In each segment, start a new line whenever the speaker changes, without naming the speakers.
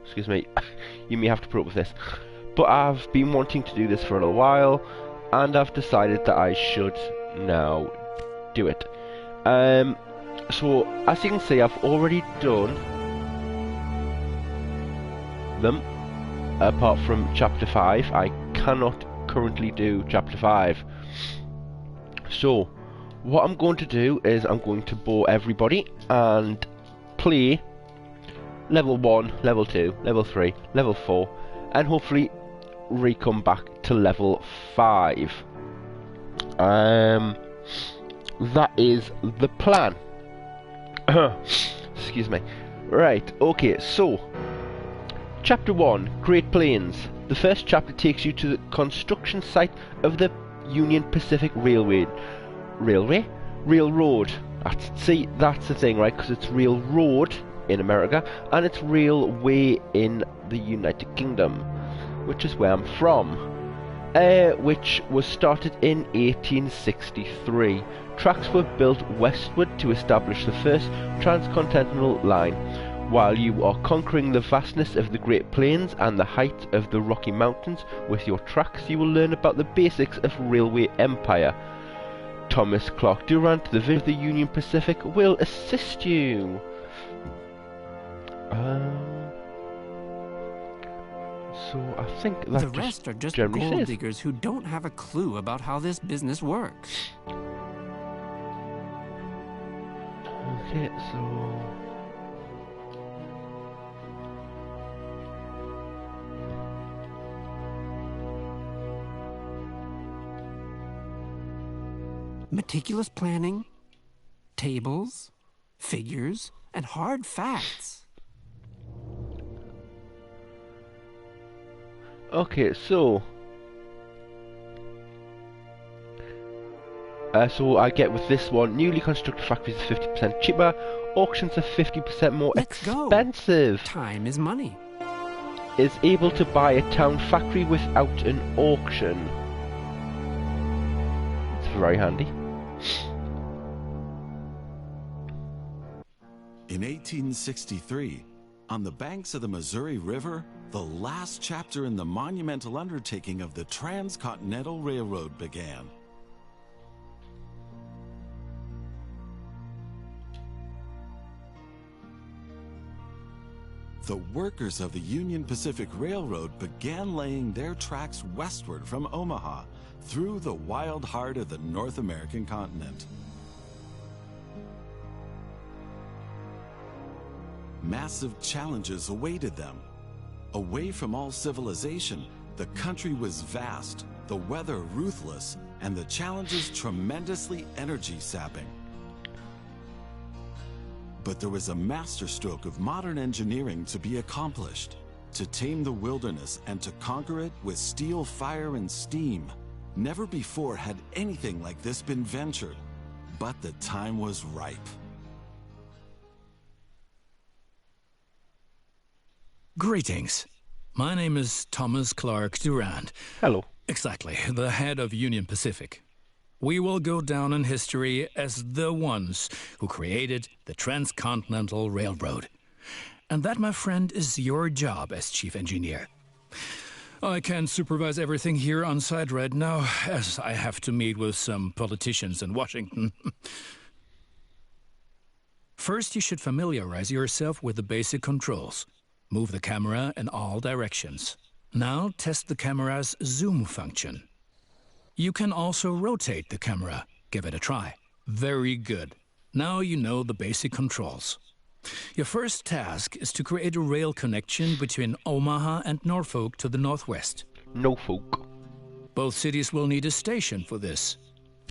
Excuse me, you may have to put up with this, but I've been wanting to do this for a little while, and I've decided that I should now do it. So as you can see, I've already done them. Apart from chapter 5, I cannot currently do chapter 5. So what I'm going to do is I'm going to bore everybody and play level 1, level 2, level 3, level 4, and hopefully come back to level 5. That is the plan. Excuse me. Right, okay, so Chapter 1, Great Plains. The first chapter takes you to the construction site of the Union Pacific Railroad. See, that's the thing, right? Because it's railroad in America, and it's railway in the United Kingdom, which is where I'm from. Which was started in 1863. Tracks were built westward to establish the first transcontinental line. While you are conquering the vastness of the Great Plains and the height of the Rocky Mountains with your tracks, you will learn about the basics of railway empire. Thomas Clark Durant, the vision of the Union Pacific, will assist you. So I think that
the rest are just gold diggers who don't have a clue about how this business works.
Okay, so
meticulous planning, tables, figures, and hard facts.
okay, so I get with this one, newly constructed factories are 50% cheaper, auctions are 50% more expensive.
Time is money.
Is able to buy a town factory without an auction. It's very handy.
In 1863, on the banks of the Missouri River, the last chapter in the monumental undertaking of the Transcontinental Railroad began. The workers of the Union Pacific Railroad began laying their tracks westward from Omaha through the wild heart of the North American continent. Massive challenges awaited them. Away from all civilization, the country was vast, the weather ruthless, and the challenges tremendously energy-sapping. But there was a masterstroke of modern engineering to be accomplished. To tame the wilderness and to conquer it with steel, fire, and steam. Never before had anything like this been ventured, but the time was ripe.
Greetings. My name is Thomas Clark Durant.
Hello.
Exactly, the head of Union Pacific. We will go down in history as the ones who created the Transcontinental Railroad. And that, my friend, is your job as chief engineer. I can't supervise everything here on site right now, as I have to meet with some politicians in Washington. First, you should familiarize yourself with the basic controls. Move the camera in all directions. Now test the camera's zoom function. You can also rotate the camera. Give it a try. Very good. Now you know the basic controls. Your first task is to create a rail connection between Omaha and Norfolk to the northwest.
Norfolk.
Both cities will need a station for this.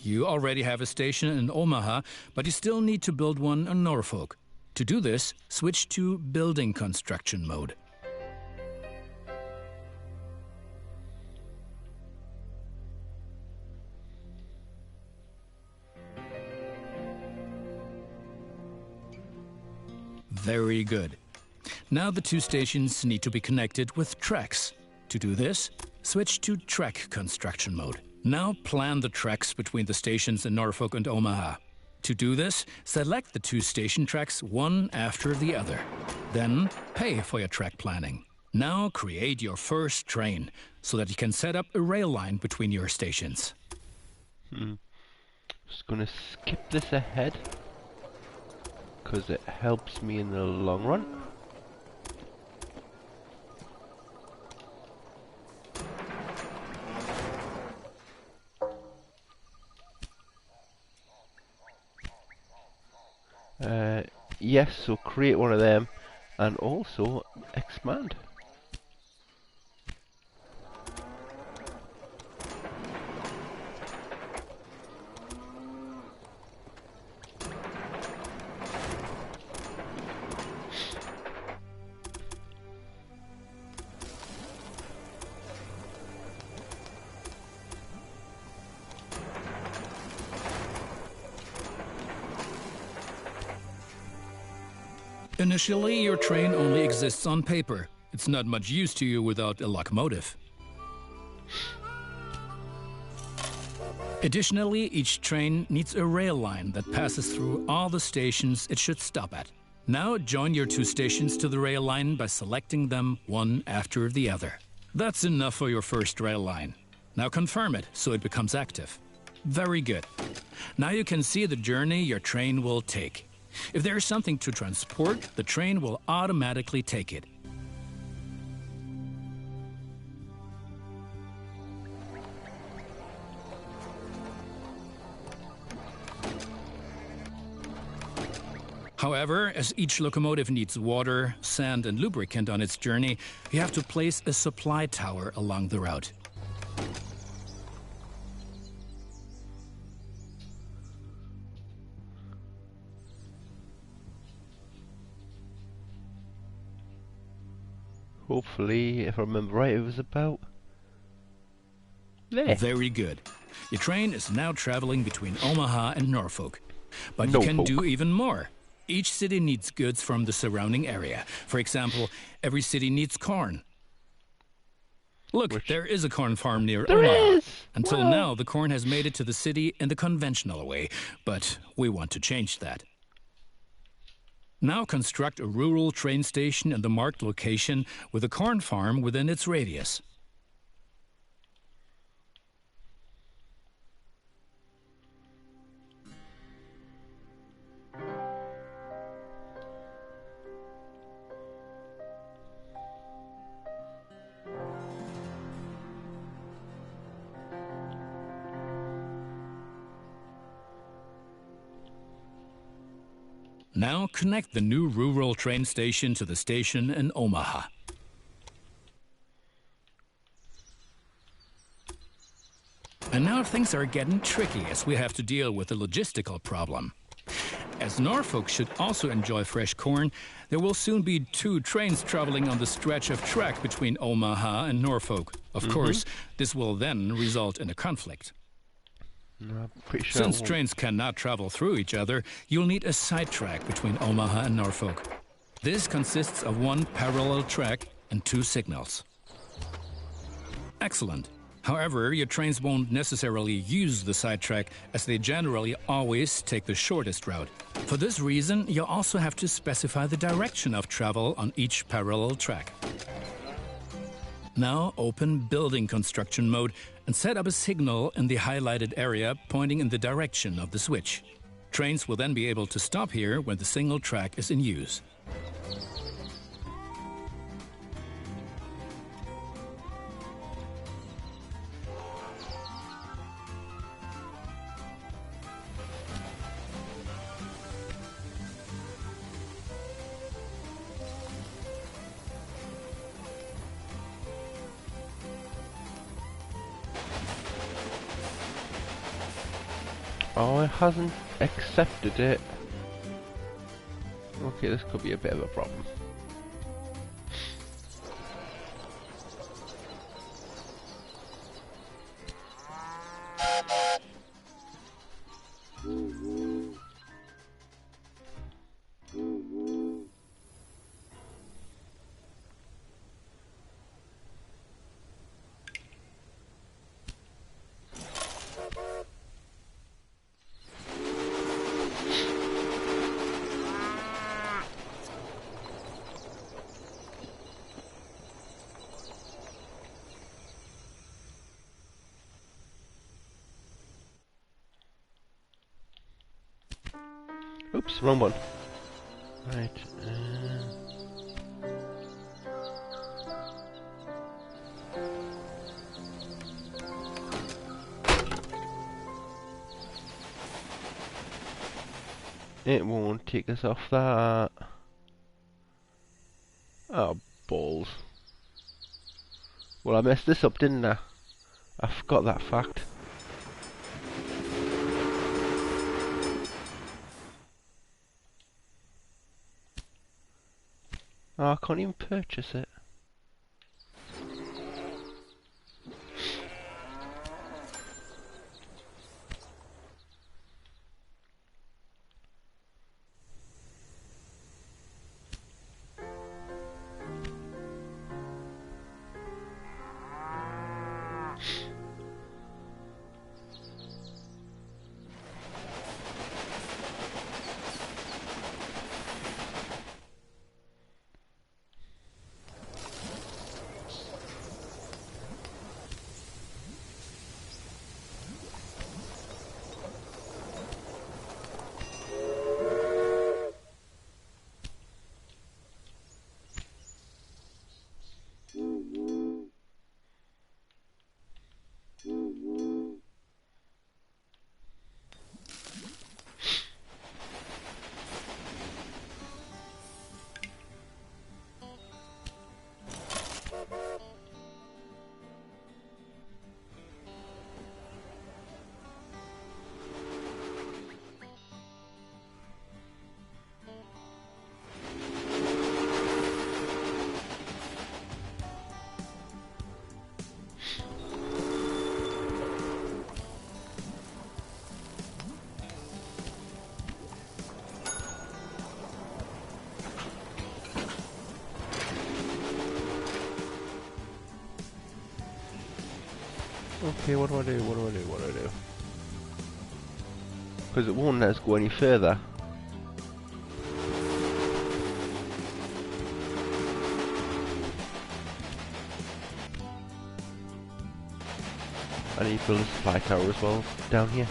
You already have a station in Omaha, but you still need to build one in Norfolk. To do this, switch to building construction mode. Very good. Now the two stations need to be connected with tracks. To do this, switch to track construction mode. Now plan the tracks between the stations in Norfolk and Omaha. To do this, select the two station tracks one after the other. Then pay for your track planning. Now create your first train so that you can set up a rail line between your stations.
Just gonna skip this ahead because it helps me in the long run. Yes, so create one of them and also expand.
Initially, your train only exists on paper. It's not much use to you without a locomotive. Additionally, each train needs a rail line that passes through all the stations it should stop at. Now join your two stations to the rail line by selecting them one after the other. That's enough for your first rail line. Now confirm it so it becomes active. Very good. Now you can see the journey your train will take. If there is something to transport, the train will automatically take it. However, as each locomotive needs water, sand, and lubricant on its journey, you have to place a supply tower along the route.
Hopefully, if I remember right, it was about there.
Very good. Your train is now traveling between Omaha and Norfolk. But you can do even more. Each city needs goods from the surrounding area. For example, every city needs corn. Look, there is a corn farm near Omaha. Until now, the corn has made it to the city in the conventional way, but we want to change that. Now construct a rural train station in the marked location with a corn farm within its radius. Now connect the new rural train station to the station in Omaha. And now things are getting tricky as we have to deal with a logistical problem. As Norfolk should also enjoy fresh corn, there will soon be 2 trains traveling on the stretch of track between Omaha and Norfolk. Of course, this will then result in a conflict. Since trains cannot travel through each other, you'll need a sidetrack between Omaha and Norfolk. This consists of 1 parallel track and 2 signals. Excellent. However, your trains won't necessarily use the sidetrack, as they generally always take the shortest route. For this reason, you also have to specify the direction of travel on each parallel track. Now open building construction mode and set up a signal in the highlighted area pointing in the direction of the switch. Trains will then be able to stop here when the single track is in use.
Oh, it hasn't accepted it. Okay, this could be a bit of a problem. Oops, wrong one. Right. It won't take us off that. Oh, balls. Well, I messed this up, didn't I? I forgot that fact. Oh, I can't even purchase it. Okay, what do I do? What do I do? What do I do? Because it won't let us go any further. I need to build a supply tower as well down here.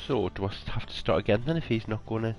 So, do I have to start again then if he's not gonna...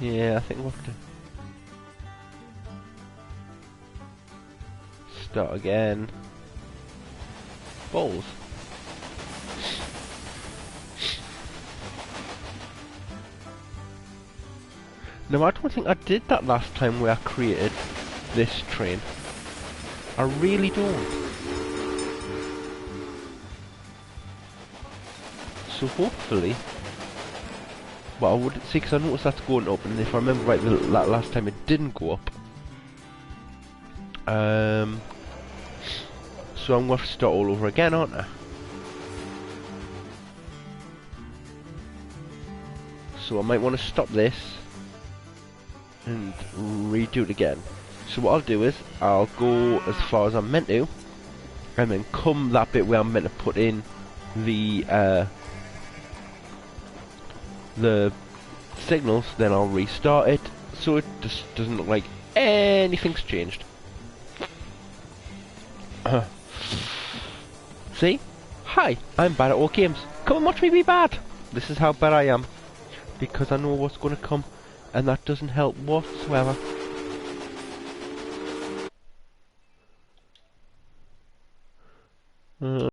Yeah, I think we'll have to start again. Balls. No, I don't think I did that last time where I created this train. I really don't. So hopefully... Well, I would see, because I noticed that's going up, and if I remember right, that last time it didn't go up. So I'm going to have to start all over again, aren't I? So I might want to stop this and redo it again. So what I'll do is, I'll go as far as I'm meant to, and then come that bit where I'm meant to put in the signals, then I'll restart it, so it just doesn't look like anything's changed. See? Hi, I'm bad at all games. Come and watch me be bad. This is how bad I am. Because I know what's going to come, and that doesn't help whatsoever.